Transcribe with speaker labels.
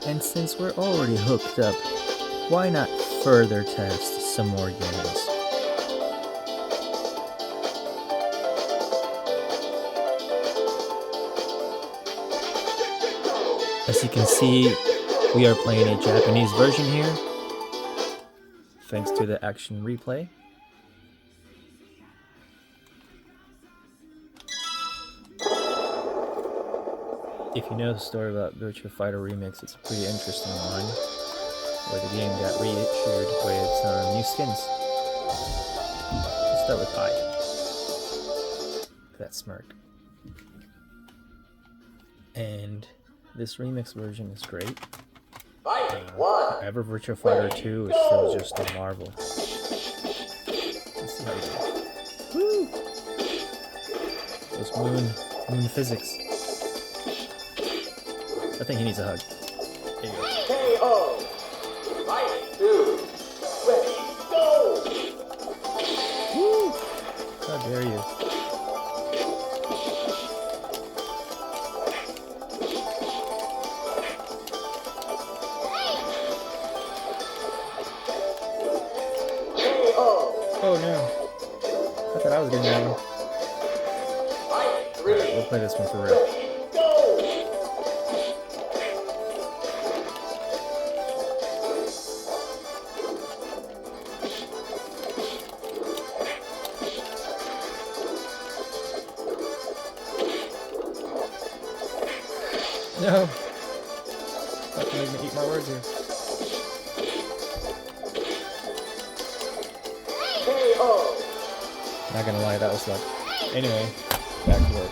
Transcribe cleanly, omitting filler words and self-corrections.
Speaker 1: And since we're already hooked up, why not further test some more games? As you can see, we are playing a Japanese version here, thanks to the action replay. If you know the story about Virtua Fighter Remix, it's a pretty interesting one, where the game got reissued with new skins. Let's start with that smirk. And this remix version is great. However, Virtua Fighter 2 is still just a marvel. Let's see how we do. Woo! Those moon physics. I think he needs a hug. There you go.
Speaker 2: KO! Fight 2! Ready, go!
Speaker 1: Woo! How dare you? Oh no. I thought I was getting that one. Alright, we'll play this one for real. No! Fucking make me eat my words here. Not gonna lie, that was luck. Anyway, back to work.